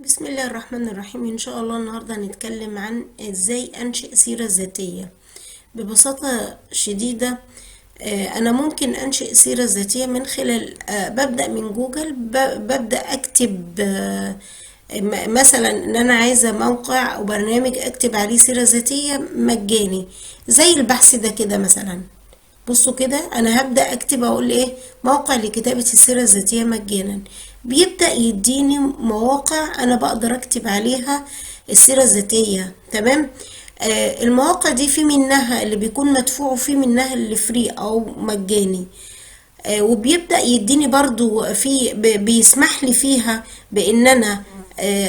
بسم الله الرحمن الرحيم. إن شاء الله النهاردة هنتكلم عن إزاي أنشئ سيرة ذاتية ببساطة شديدة. أنا ممكن أنشئ سيرة ذاتية من خلال ببدأ من جوجل، ببدأ أكتب مثلا إن أنا عايزة موقع أو برنامج أكتب عليه سيرة ذاتية مجاني زي البحث ده كده مثلا. بصوا كده انا هبدأ اكتب اقول ايه موقع لكتابة السيرة الذاتية مجانا. بيبدأ يديني مواقع انا بقدر اكتب عليها السيرة الذاتية. تمام. المواقع دي في منها اللي بيكون مدفوع وفي منها اللي فري او مجاني. وبيبدأ يديني برضو في بيسمح لي فيها بان انا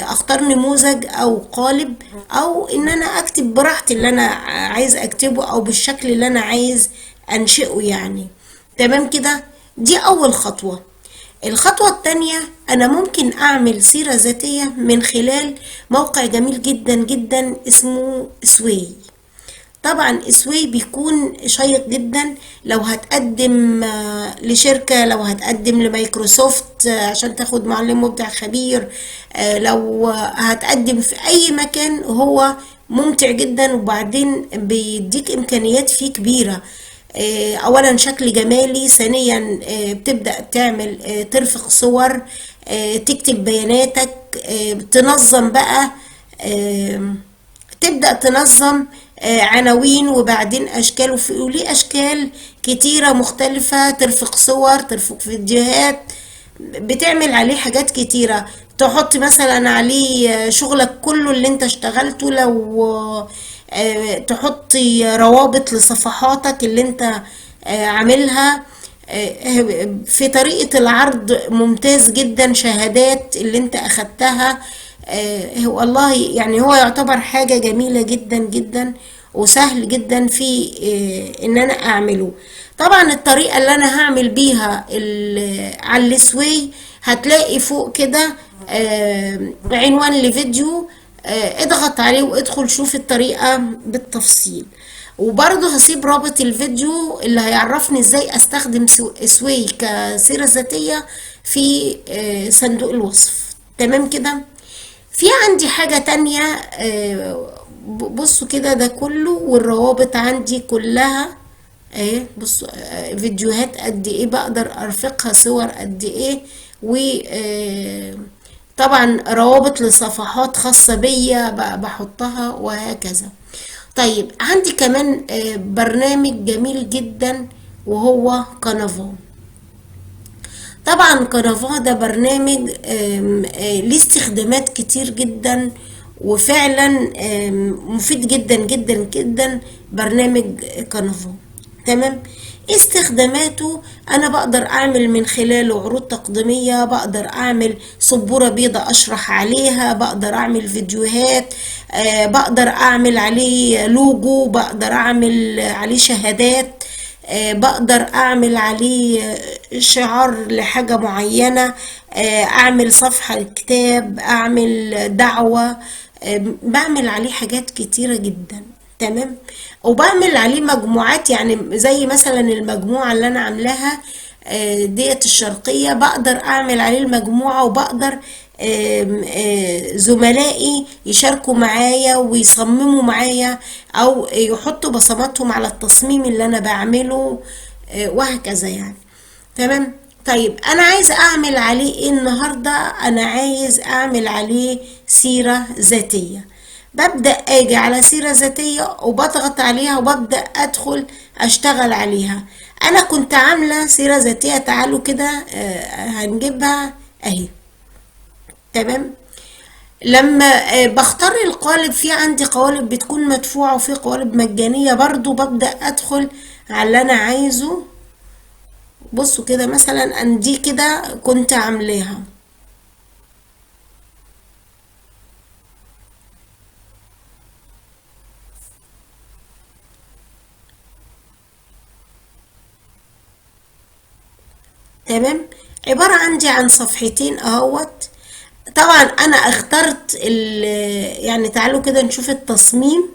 اختار نموذج او قالب او ان انا اكتب براحتي اللي انا عايز اكتبه او بالشكل اللي انا عايز انشئه يعني. تمام كده. دي اول خطوة. الخطوة التانية انا ممكن اعمل سيرة ذاتية من خلال موقع جميل جدا جدا اسمه سوي. طبعا اسوي بيكون شيق جدا لو هتقدم لشركة، لو هتقدم لمايكروسوفت عشان تاخد معلم مبدع خبير، لو هتقدم في اي مكان هو ممتع جدا. وبعدين بيديك امكانيات فيه كبيرة. اولا شكل جمالي، ثانيا بتبدأ تعمل ترفق صور، تكتب بياناتك، تنظم بقى، تبدأ تنظم عناوين وبعدين أشكال. وليه أشكال كتيرة مختلفة، ترفق صور، ترفق فيديوهات، بتعمل عليه حاجات كتيرة. تحط مثلا عليه شغلك كله اللي انت اشتغلته، لو تحطي روابط لصفحاتك اللي انت عاملها. في طريقة العرض ممتاز جدا، شهادات اللي انت اخدتها. والله يعني هو يعتبر حاجة جميلة جدا جدا وسهل جدا في ان انا اعمله. طبعا الطريقة اللي انا هعمل بيها على السوي هتلاقي فوق كده عنوان لفيديو. اضغط عليه وادخل شوف الطريقة بالتفصيل. وبرضه هسيب رابط الفيديو اللي هيعرفني ازاي استخدم سوي كسيرة ذاتية في صندوق الوصف. تمام كده. في عندي حاجة تانية. بصوا كده ده كله والروابط عندي كلها اهي. بصوا فيديوهات قد ايه بقدر ارفقها، صور قد ايه، و طبعا روابط لصفحات خاصة بيا بحطها وهكذا. طيب عندي كمان برنامج جميل جدا وهو كانفا. طبعا كانفا ده برنامج ليه استخدامات كتير جدا وفعلا مفيد جدا جدا جدا. برنامج كانفا تمام. استخداماته انا بقدر اعمل من خلاله عروض تقديمية، بقدر اعمل سبورة بيضة اشرح عليها، بقدر اعمل فيديوهات، بقدر اعمل عليه لوجو، بقدر اعمل عليه شهادات، بقدر اعمل عليه شعار لحاجة معينة، اعمل صفحة كتاب، اعمل دعوة، بعمل عليه حاجات كتيرة جدا. تمام. وبعمل عليه مجموعات، يعني زي مثلا المجموعة اللي انا عاملاها ديت الشرقية، بقدر اعمل عليه المجموعة وبقدر زملائي يشاركوا معايا ويصمموا معايا او يحطوا بصماتهم على التصميم اللي انا بعمله وهكذا يعني. تمام. طيب انا عايز اعمل عليه ايه النهاردة؟ انا عايز اعمل عليه سيرة ذاتية. ببدأ اجي على سيرة ذاتية وبضغط عليها وببدأ ادخل اشتغل عليها. انا كنت عاملة سيرة ذاتية، تعالوا كده هنجيبها اهي. تمام. لما بختار القالب، في عندي قوالب بتكون مدفوعة وفي قوالب مجانية برضو. ببدأ ادخل على اللي انا عايزه. بصوا كده مثلا ان دي كده كنت عاملاها. تمام. عبارة عندي عن صفحتين اهوت. طبعا انا اخترت يعني تعالوا كده نشوف التصميم.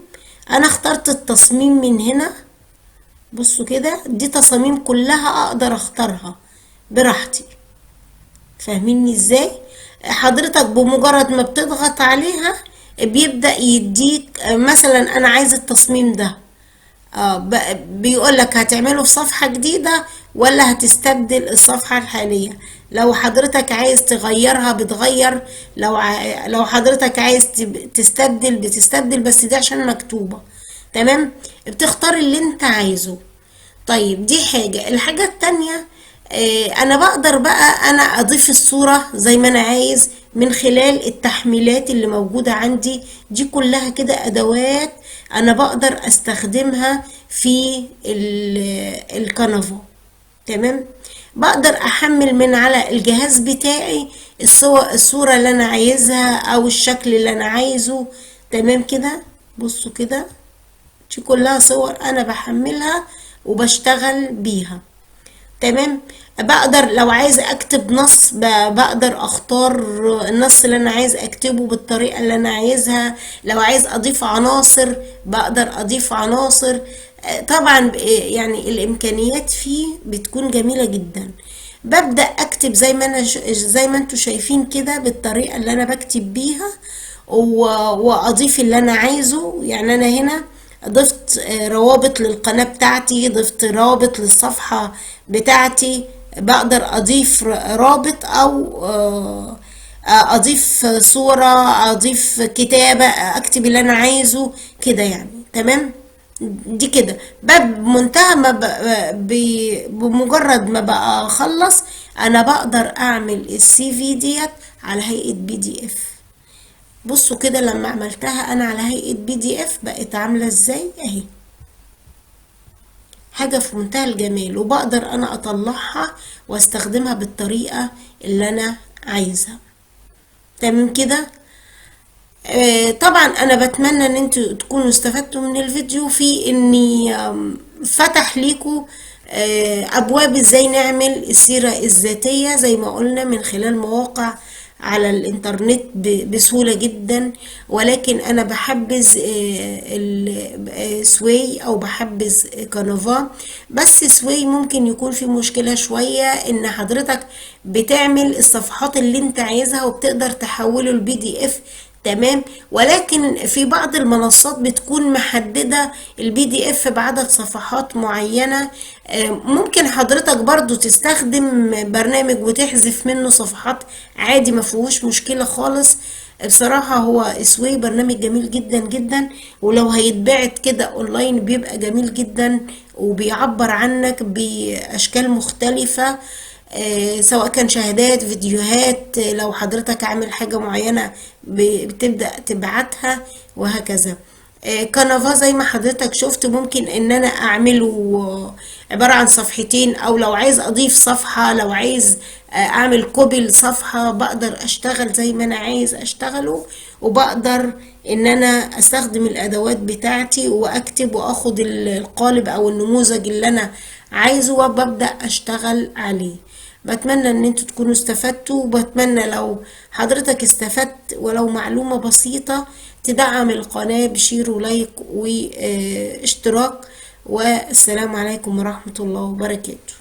انا اخترت التصميم من هنا. بصوا كده دي تصاميم كلها اقدر اختارها براحتي. فاهميني ازاي؟ حضرتك بمجرد ما بتضغط عليها بيبدأ يديك مثلا انا عايز التصميم ده. بيقول لك هتعمله في صفحة جديدة ولا هتستبدل الصفحة الحالية. لو حضرتك عايز تغيرها بتغير، لو حضرتك عايز تستبدل بتستبدل، بس دي عشان مكتوبة. تمام، بتختار اللي انت عايزه. طيب دي حاجة. الحاجة التانية، انا بقدر بقى انا اضيف الصورة زي ما انا عايز من خلال التحميلات اللي موجودة عندي. دي كلها كده ادوات انا بقدر استخدمها في الكانفا. تمام، بقدر احمل من على الجهاز بتاعي الصورة اللي انا عايزها او الشكل اللي انا عايزه. تمام كده، بصوا كده، دي كلها صور انا بحملها وبشتغل بيها. تمام، بقدر لو عايز اكتب نص بقدر اختار النص اللي انا عايز اكتبه بالطريقة اللي انا عايزها. لو عايز اضيف عناصر بقدر اضيف عناصر. طبعا يعني الامكانيات فيه بتكون جميلة جدا. ببدأ اكتب زي ما انتوا شايفين كده بالطريقة اللي انا بكتب بيها، واضيف اللي انا عايزه. يعني انا هنا ضفت روابط للقناة بتاعتي، ضفت رابط للصفحة بتاعتي. بقدر اضيف رابط او اضيف صورة، اضيف كتابة، اكتب اللي انا عايزه كده يعني. تمام، دي كده بمنتهى ما بمجرد ما بقى اخلص انا بقدر اعمل السي في ديت على هيئة PDF. بصوا كده لما عملتها انا على هيئة PDF بقت عاملة ازاي اهي. حاجة في منتهى الجمال، وبقدر انا اطلعها واستخدمها بالطريقة اللي انا عايزها. تمام كده. طبعا انا بتمنى ان انتوا تكونوا استفدتوا من الفيديو في اني فتح ليكوا ابواب ازاي نعمل السيرة الذاتية زي ما قلنا من خلال مواقع على الانترنت بسهولة جدا. ولكن انا بحبذ سوي او بحبذ كانفا. بس سوي ممكن يكون في مشكلة شوية ان حضرتك بتعمل الصفحات اللي انت عايزها وبتقدر تحوله الPDF. تمام، ولكن في بعض المنصات بتكون محددة الPDF بعدد صفحات معينة. ممكن حضرتك برضو تستخدم برنامج وتحذف منه صفحات عادي، ما فيهوش مشكلة خالص. بصراحة هو سوي برنامج جميل جدا جدا، ولو هيتبعت كده اونلاين بيبقى جميل جدا وبيعبر عنك باشكال مختلفة. سواء كان شهادات، فيديوهات، لو حضرتك عامل حاجة معينة بتبدأ تبعتها وهكذا. كانفا زي ما حضرتك شفت ممكن ان انا اعمله عبارة عن صفحتين، او لو عايز اضيف صفحة، لو عايز اعمل كوبي لصفحة بقدر اشتغل زي ما انا عايز اشتغله. وبقدر ان انا استخدم الادوات بتاعتي واكتب واخد القالب او النموذج اللي انا عايزه وببدأ اشتغل عليه. بتمنى ان انتوا تكونوا استفدتوا، وبتمنى لو حضرتك استفدت ولو معلومة بسيطة تدعم القناة بشير ولايك واشتراك. والسلام عليكم ورحمة الله وبركاته.